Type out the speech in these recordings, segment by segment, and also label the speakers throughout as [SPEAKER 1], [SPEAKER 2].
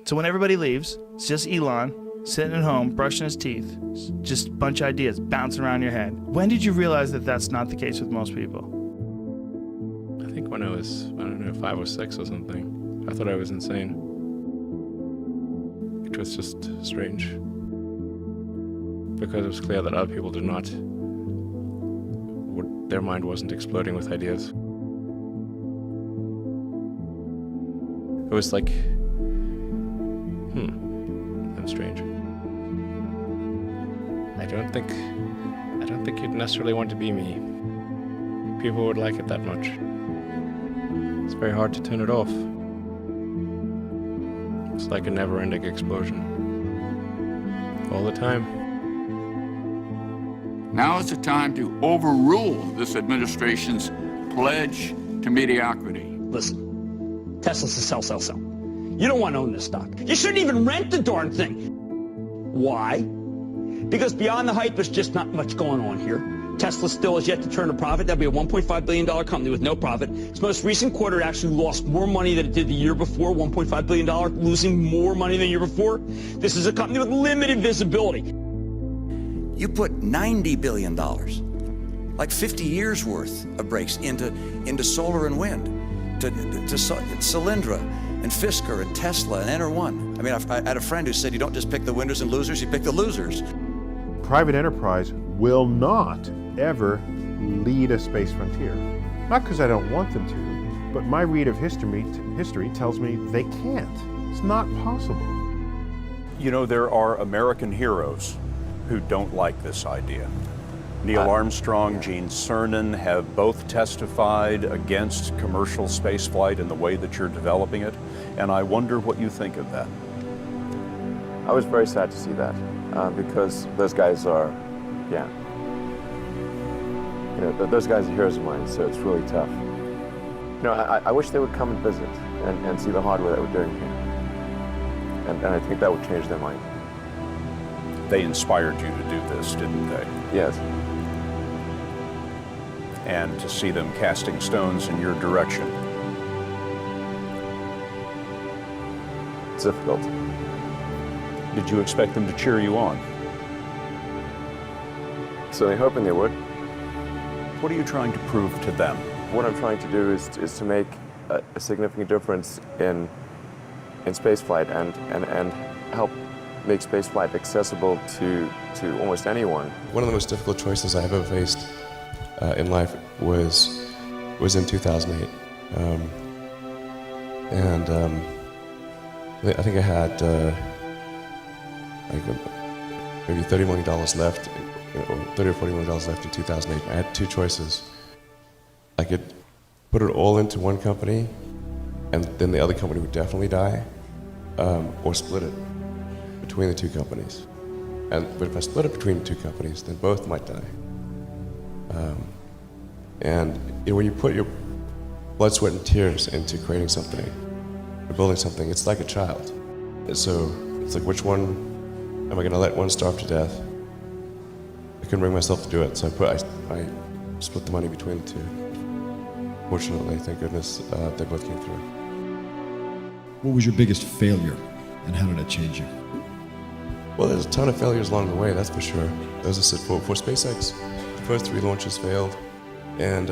[SPEAKER 1] So when everybody leaves, it's just Elon sitting at home, brushing his teeth, just a bunch of ideas bouncing around your head. When did you realize that that's not the case with most people?
[SPEAKER 2] I think when I was, 5 or 6 or something. I thought I was insane. It was just strange. Because it was clear that other people did not, their mind wasn't exploding with ideas. It was like, that's strange. I don't think you'd necessarily want to be me. People would like it that much. It's very hard to turn it off. It's like a never-ending explosion. All the time.
[SPEAKER 3] Now is the time to overrule this administration's pledge to mediocrity.
[SPEAKER 4] Listen, Tesla's a sell. You don't want to own this stock. You shouldn't even rent the darn thing. Why? Because beyond the hype, there's just not much going on here. Tesla still has yet to turn a profit. That'll be a $1.5 billion company with no profit. Its most recent quarter actually lost more money than it did the year before, $1.5 billion, losing more money than the year before. This is a company with limited visibility.
[SPEAKER 5] You put $90 billion, like 50 years worth of breaks into solar and wind, to Solyndra and Fisker and Tesla and Enter1. I mean, I had a friend who said you don't just pick the winners and losers, you pick the losers.
[SPEAKER 6] Private enterprise will not ever lead a space frontier. Not because I don't want them to, but my read of history tells me they can't. It's not possible.
[SPEAKER 7] You know, there are American heroes who don't like this idea. Neil Armstrong, Gene Cernan have both testified against commercial spaceflight in the way that you're developing it, and I wonder what you think of that.
[SPEAKER 8] I was very sad to see that, because those guys are, those guys are heroes of mine, so it's really tough. I wish they would come and visit and see the hardware that we're doing here, and I think that would change their mind.
[SPEAKER 7] They inspired you to do this, didn't they?
[SPEAKER 8] Yes.
[SPEAKER 7] And to see them casting stones in your direction.
[SPEAKER 8] It's difficult.
[SPEAKER 7] Did you expect them to cheer you on?
[SPEAKER 8] Certainly hoping they would.
[SPEAKER 7] What are you trying to prove to them?
[SPEAKER 8] What I'm trying to do is to make a significant difference in spaceflight and help make spaceflight accessible to almost anyone.
[SPEAKER 9] One of the most difficult choices I have ever faced in life was in 2008. I think I had maybe $30 million left, or $30 or $40 million left in 2008. I had two choices. I could put it all into one company, and then the other company would definitely die, or split it between the two companies. But if I split it between the two companies, then both might die. When you put your blood, sweat, and tears into creating something, or building something, it's like a child. So it's like, which one am I going to let one starve to death? I couldn't bring myself to do it, so I split the money between the two. Fortunately, thank goodness, they both came through.
[SPEAKER 10] What was your biggest failure, and how did it change you?
[SPEAKER 9] Well, there's a ton of failures along the way, that's for sure. As I said, for SpaceX, the first 3 launches failed, and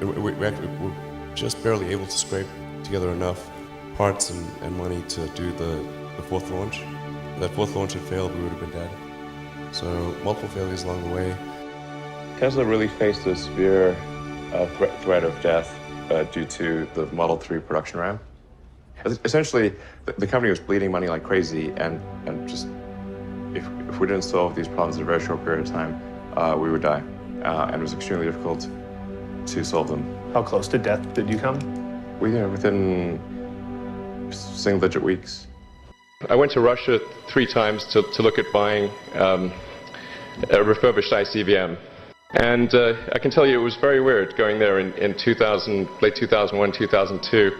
[SPEAKER 9] we're just barely able to scrape together enough parts and money to do the 4th launch. If that 4th launch had failed, we would have been dead. So multiple failures along the way.
[SPEAKER 8] Tesla really faced a severe threat of death due to the Model 3 production ramp. Essentially, the company was bleeding money like crazy, and just if we didn't solve these problems in a very short period of time, we would die. And it was extremely difficult to solve them.
[SPEAKER 11] How close to death did you come?
[SPEAKER 8] Within single-digit weeks.
[SPEAKER 2] I went to Russia 3 times to look at buying a refurbished ICBM. And I can tell you it was very weird going there in late 2001, 2002,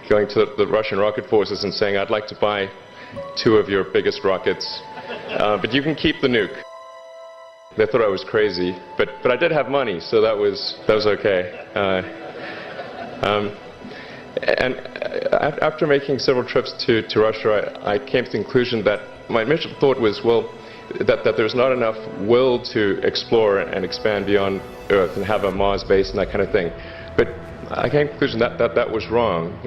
[SPEAKER 2] going to the Russian rocket forces and saying, I'd like to buy 2 of your biggest rockets, but you can keep the nuke. They thought I was crazy, but I did have money, so that was okay. And after making several trips to Russia, I came to the conclusion that my initial thought was, well, that there's not enough will to explore and expand beyond Earth and have a Mars base and that kind of thing. But I came to the conclusion that was wrong.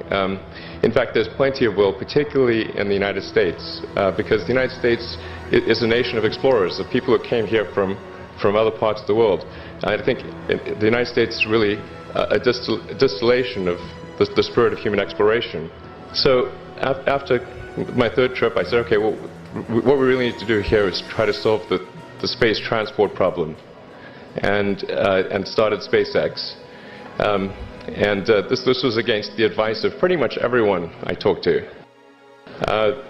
[SPEAKER 2] In fact, there's plenty of will, particularly in the United States, because the United States is a nation of explorers, of people who came here from other parts of the world. I think the United States is really a distillation of the spirit of human exploration. So after my third trip, I said, okay, well, what we really need to do here is try to solve the space transport problem, and started SpaceX. This was against the advice of pretty much everyone I talked to.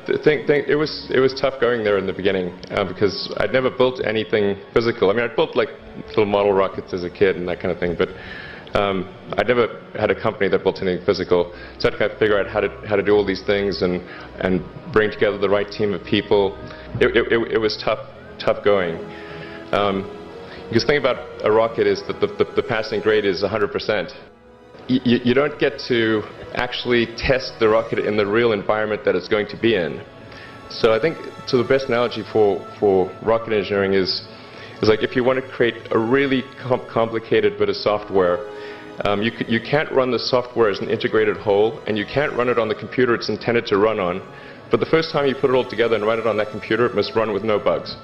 [SPEAKER 2] It was tough going there in the beginning because I'd never built anything physical. I mean, I'd built like little model rockets as a kid and that kind of thing, but I'd never had a company that built anything physical. So I had to kind of figure out how to do all these things and bring together the right team of people. It was tough going. Because the thing about a rocket is that the passing grade is 100%. You don't get to actually test the rocket in the real environment that it's going to be in. So I think the best analogy for rocket engineering is like if you want to create a really complicated bit of software, you can't run the software as an integrated whole, and you can't run it on the computer it's intended to run on. But the first time you put it all together and run it on that computer, it must run with no bugs.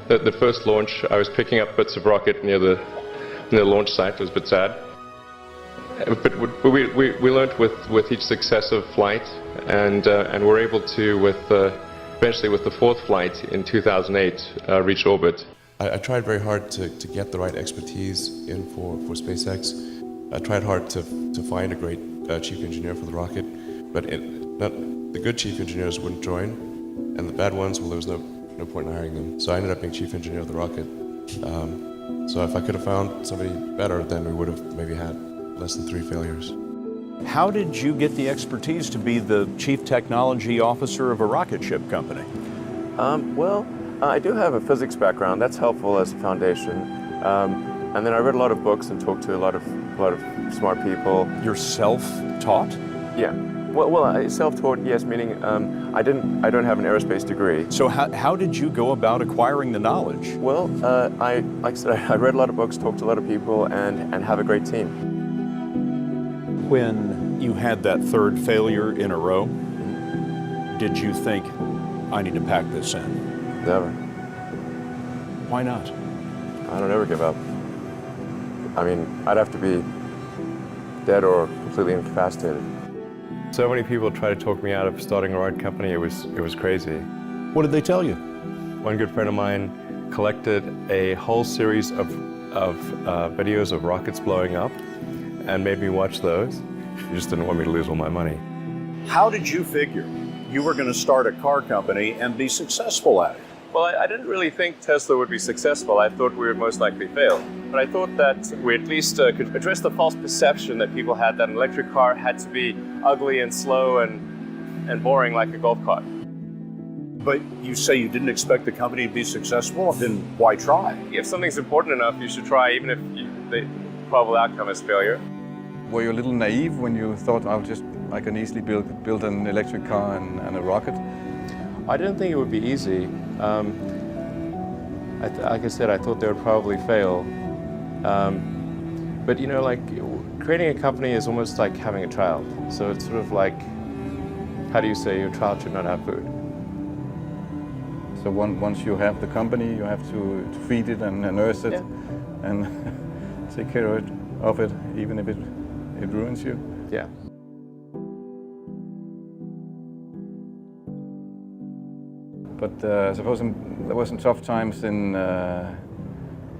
[SPEAKER 2] The first launch, I was picking up bits of rocket near the launch site. It was a bit sad. But we learned with each successive flight, and were able to, eventually with the fourth flight in 2008, reach orbit.
[SPEAKER 9] I tried very hard to get the right expertise in for SpaceX. I tried hard to find a great chief engineer for the rocket, but the good chief engineers wouldn't join, and the bad ones, well, there was no point in hiring them. So I ended up being chief engineer of the rocket. So if I could have found somebody better, then we would have maybe had less than 3 failures.
[SPEAKER 7] How did you get the expertise to be the chief technology officer of a rocket ship company?
[SPEAKER 8] Well, I do have a physics background. That's helpful as a foundation. And then I read a lot of books and talked to a lot of smart people.
[SPEAKER 7] You're self-taught?
[SPEAKER 8] Yeah. Well, self-taught, yes, meaning I don't have an aerospace degree.
[SPEAKER 7] So how did you go about acquiring the knowledge?
[SPEAKER 8] Well, like I said, I read a lot of books, talked to a lot of people, and have a great team.
[SPEAKER 7] When you had that third failure in a row, did you think, I need to pack this in?
[SPEAKER 8] Never.
[SPEAKER 7] Why not?
[SPEAKER 8] I don't ever give up. I mean, I'd have to be dead or completely incapacitated. So many people try to talk me out of starting a rocket company. It was crazy.
[SPEAKER 7] What did they tell you?
[SPEAKER 8] One good friend of mine collected a whole series of videos of rockets blowing up and made me watch those. He just didn't want me to lose all my money.
[SPEAKER 7] How did you figure you were going to start a car company and be successful at it?
[SPEAKER 8] Well, I didn't really think Tesla would be successful. I thought we would most likely fail. But I thought that we at least could address the false perception that people had that an electric car had to be ugly and slow and boring like a golf cart.
[SPEAKER 7] But you say you didn't expect the company to be successful, then why try?
[SPEAKER 8] If something's important enough, you should try, even if the probable outcome is failure.
[SPEAKER 12] Were you a little naive when you thought, I can easily build an electric car and a rocket?
[SPEAKER 8] I didn't think it would be easy. Like I said, I thought they would probably fail. But you know, like creating a company is almost like having a child. So it's sort of like, how do you say your child should not have food?
[SPEAKER 12] So once you have the company, you have to feed it and nurse it, and take care of it, even if it ruins you.
[SPEAKER 8] Yeah.
[SPEAKER 12] But suppose there were some tough times in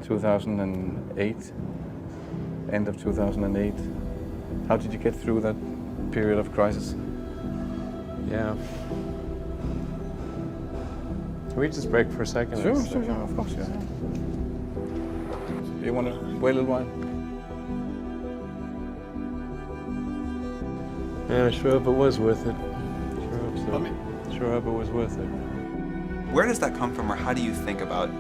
[SPEAKER 12] 2008, end of 2008. How did you get through that period of crisis?
[SPEAKER 8] Yeah. Can we just break for a second?
[SPEAKER 12] Sure, of course, yeah. You want to wait a little while?
[SPEAKER 8] Yeah, I sure hope it was worth it. Sure hope so. Sure hope it was worth it.
[SPEAKER 13] Where does that come from, or how do you think about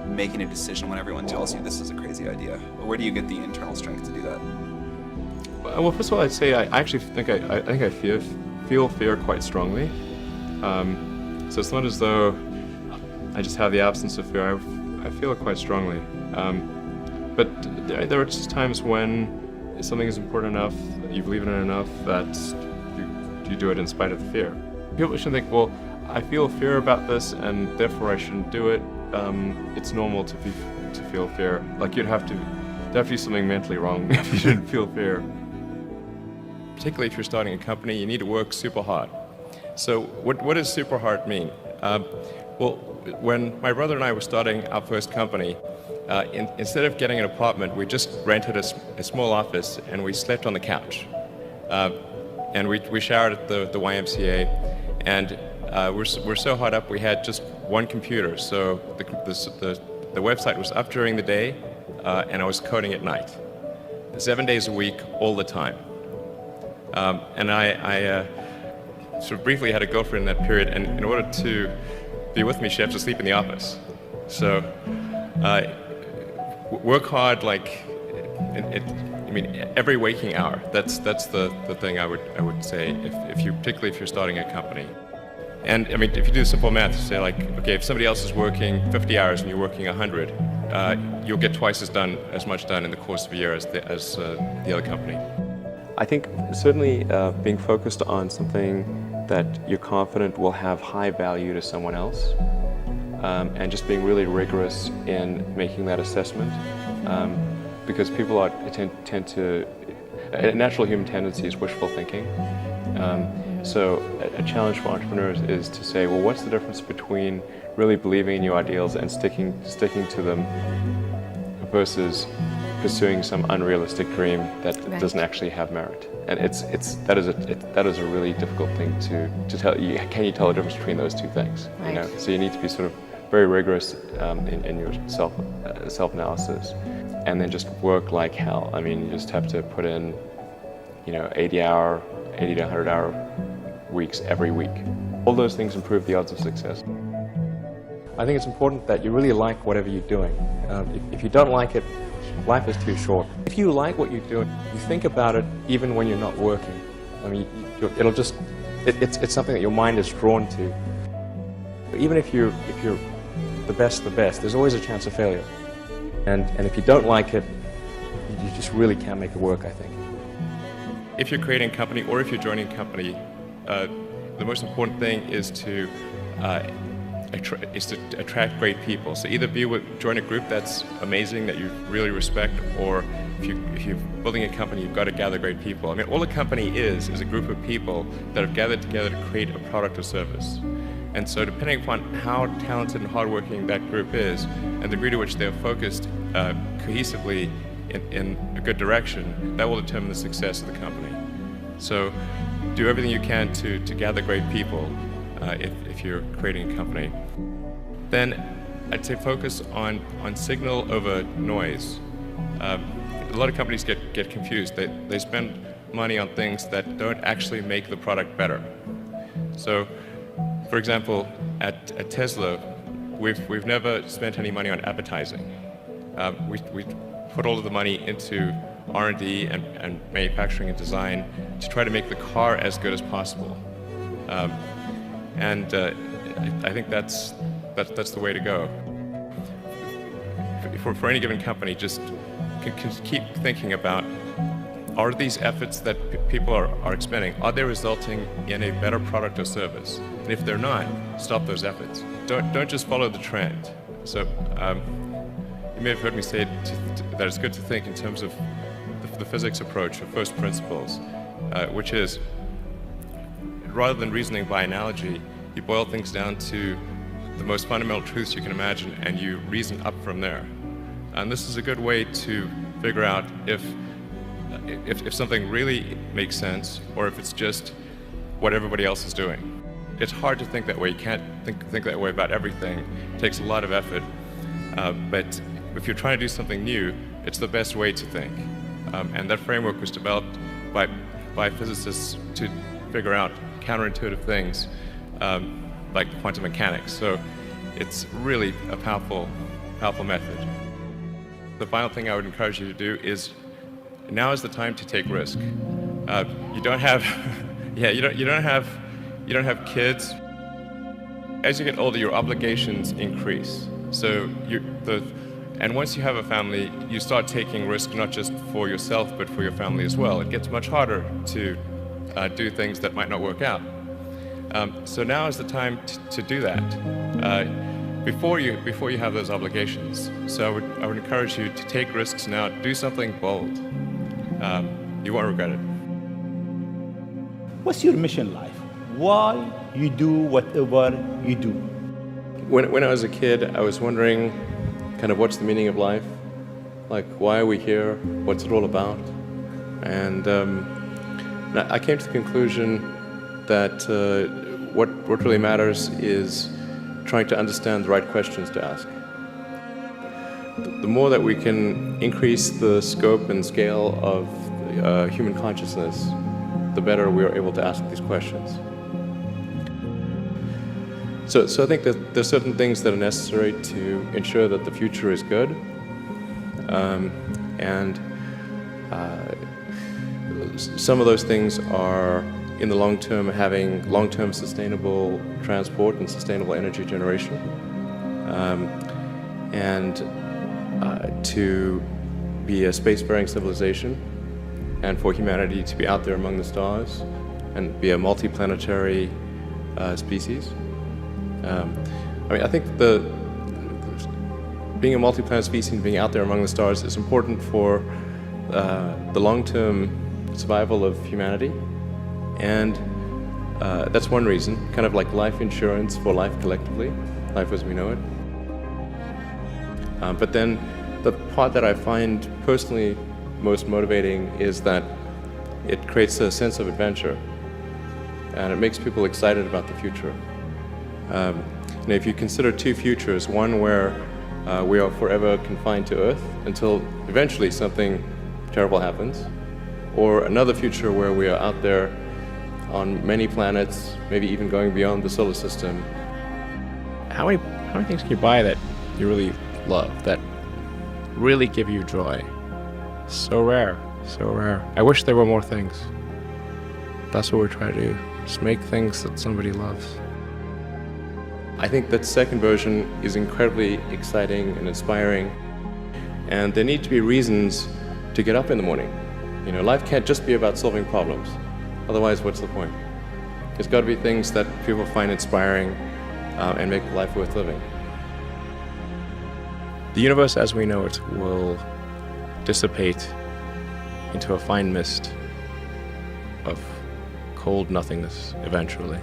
[SPEAKER 13] making a decision when everyone tells you this is a crazy idea? Or where do you get the internal strength to do that?
[SPEAKER 8] Well, first of all, I'd say I actually think I feel fear quite strongly. So it's not as though I just have the absence of fear. I feel it quite strongly. But there are just times when something is important enough, you believe in it enough, that you do it in spite of the fear. People shouldn't think, well, I feel fear about this and therefore I shouldn't do it. It's normal to feel fear. Like there'd have to be something mentally wrong if you didn't feel fear. Particularly if you're starting a company, you need to work super hard. So what does super hard mean? Well, when my brother and I were starting our first company, instead of getting an apartment, we just rented a small office and we slept on the couch. And we showered at the YMCA, and we're so hot up we had just one computer. So the website was up during the day, and I was coding at night, 7 days a week, all the time. And I sort of briefly had a girlfriend in that period, and in order to be with me, she had to sleep in the office. So work hard, like every waking hour. That's the thing I would say particularly if you're starting a company. And I mean, if you do simple math, you say like, okay, if somebody else is working 50 hours and you're working 100, you'll get twice as much done in the course of a year as the other company.
[SPEAKER 14] I think certainly being focused on something that you're confident will have high value to someone else, and just being really rigorous in making that assessment, because people tend to, a natural human tendency is wishful thinking. So a challenge for entrepreneurs is to say, well, what's the difference between really believing in your ideals and sticking to them versus pursuing some unrealistic dream that doesn't actually have merit? And that is a really difficult thing to tell. Can you tell the difference between those two things? Right. You know? So you need to be sort of very rigorous in your self-analysis, and then just work like hell. I mean, you just have to put in, 80 to 100-hour weeks every week. All those things improve the odds of success. I think it's important that you really like whatever you're doing. If you don't like it, life is too short. If you like what you're doing, you think about it even when you're not working. I mean, it's something that your mind is drawn to. Even if you're the best, there's always a chance of failure. And if you don't like it, you just really can't make it work, I think.
[SPEAKER 8] If you're creating a company or if you're joining a company, the most important thing is to attract great people. So either join a group that's amazing, that you really respect, or if you're building a company, you've got to gather great people. I mean, all a company is a group of people that have gathered together to create a product or service. And so depending upon how talented and hardworking that group is, and the degree to which they're focused cohesively in a good direction, that will determine the success of the company. So do everything you can to gather great people if you're creating a company. Then I'd say focus on signal over noise. A lot of companies get confused. They spend money on things that don't actually make the product better. So, for example, at Tesla, we've never spent any money on advertising. We put all of the money into R&D and manufacturing and design to try to make the car as good as possible. And I think that's the way to go. For any given company, just keep thinking about, are these efforts that people are expending, are they resulting in a better product or service? And if they're not, stop those efforts. Don't just follow the trend. So you may have heard me say that it's good to think in terms of the physics approach of first principles, which is, rather than reasoning by analogy, you boil things down to the most fundamental truths you can imagine, and you reason up from there. And this is a good way to figure out if something really makes sense, or if it's just what everybody else is doing. It's hard to think that way. You can't think that way about everything. It takes a lot of effort. But if you're trying to do something new, it's the best way to think. And that framework was developed by physicists to figure out counterintuitive things like quantum mechanics. So it's really a powerful method. The final thing I would encourage you to do is
[SPEAKER 2] now is the time to take risk. You don't have, you don't have kids. As you get older, your obligations increase. So and once you have a family, you start taking risk not just for yourself, but for your family as well. It gets much harder to do things that might not work out. So now is the time to do that before you have those obligations. So I would encourage you to take risks now. Do something bold. You won't regret it.
[SPEAKER 15] What's your mission in life? Why you do whatever you do?
[SPEAKER 14] When I was a kid, I was wondering kind of what's the meaning of life? Like, why are we here? What's it all about? And I came to the conclusion that what really matters is trying to understand the right questions to ask. The more that we can increase the scope and scale of human consciousness, the better we are able to ask these questions. So I think that there's certain things that are necessary to ensure that the future is good, and some of those things are, in the long term, having long-term sustainable transport and sustainable energy generation, and to be a spacefaring civilization, and for humanity to be out there among the stars and be a multi-planetary species. I think being a multi-planet species and being out there among the stars is important for the long-term survival of humanity, and that's one reason, kind of like life insurance for life collectively, life as we know it. But then the part that I find personally most motivating is that it creates a sense of adventure, and it makes people excited about the future. And if you consider two futures, one where we are forever confined to Earth until eventually something terrible happens, or another future where we are out there on many planets, maybe even going beyond the solar system.
[SPEAKER 16] How many things can you buy that you really love, that really give you joy? So rare, so rare. I wish there were more things. That's what we're trying to do, just make things that somebody loves.
[SPEAKER 14] I think that second version is incredibly exciting and inspiring, and there need to be reasons to get up in the morning. You know, life can't just be about solving problems. Otherwise, what's the point? There's got to be things that people find inspiring and make life worth living.
[SPEAKER 16] The universe as we know it will dissipate into a fine mist of cold nothingness eventually.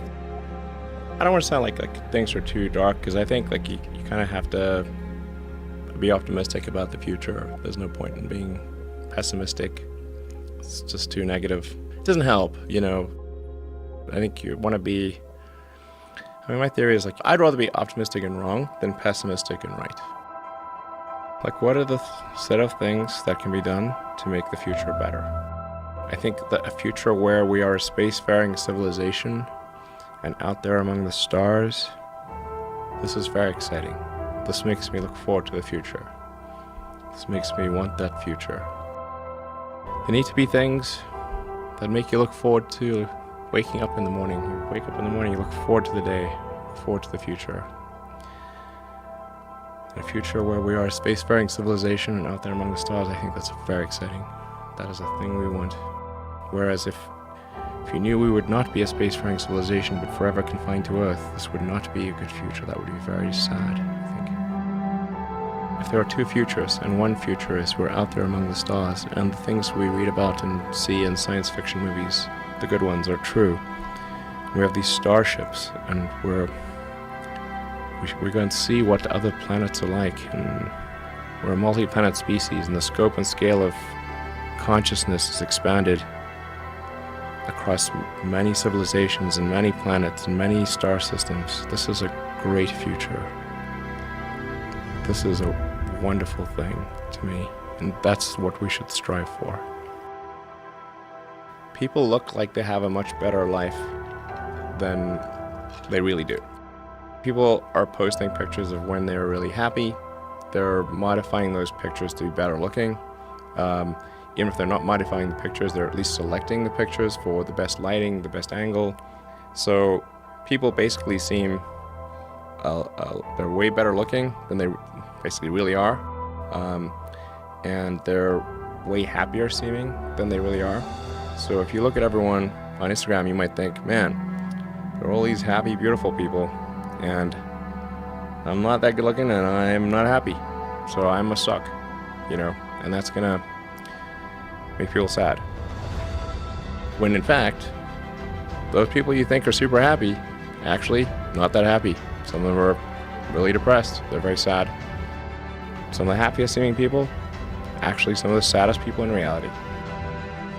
[SPEAKER 16] I don't want to sound like things are too dark, because I think like you kind of have to be optimistic about the future. There's no point in being pessimistic. It's just too negative. It doesn't help, you know. I think you want to be, my theory is like, I'd rather be optimistic and wrong than pessimistic and right. Like, what are the set of things that can be done to make the future better? I think that a future where we are a spacefaring civilization and out there among the stars, this is very exciting. This makes me look forward to the future. This makes me want that future. There need to be things that make you look forward to waking up in the morning. You wake up in the morning, you look forward to the day, look forward to the future. A future where we are a spacefaring civilization and out there among the stars, I think that's very exciting. That is a thing we want. Whereas if you knew we would not be a spacefaring civilization but forever confined to Earth, this would not be a good future. That would be very sad, I think. If there are two futures, and one future is we're out there among the stars, and the things we read about and see in science fiction movies, the good ones, are true. We have these starships, and we're going to see what other planets are like, and we're a multi-planet species, and the scope and scale of consciousness is expanded across many civilizations and many planets and many star systems. This is a great future. This is a wonderful thing to me, and that's what we should strive for. People look like they have a much better life than they really do. People are posting pictures of when they're really happy. They're modifying those pictures to be better looking. even if they're not modifying the pictures, they're at least selecting the pictures for the best lighting, the best angle. So people basically seem, they're way better looking than they basically really are. And they're way happier seeming than they really are. So if you look at everyone on Instagram, you might think, man, there are all these happy, beautiful people, and I'm not that good looking and I'm not happy. So I must suck, you know, and that's gonna make people sad. When in fact, those people you think are super happy, actually not that happy. Some of them are really depressed, they're very sad. Some of the happiest seeming people, actually some of the saddest people in reality.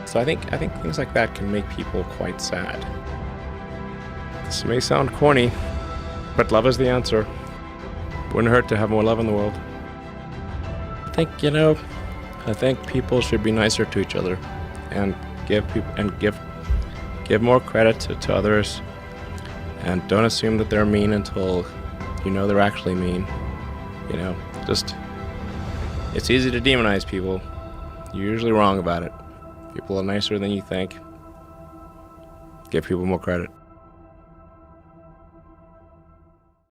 [SPEAKER 16] So I think things like that can make people quite sad. This may sound corny, but love is the answer. Wouldn't hurt to have more love in the world. I think people should be nicer to each other and give more credit to others, and don't assume that they're mean until you know they're actually mean. You know, just, it's easy to demonize people. You're usually wrong about it. People are nicer than you think. Give people more credit.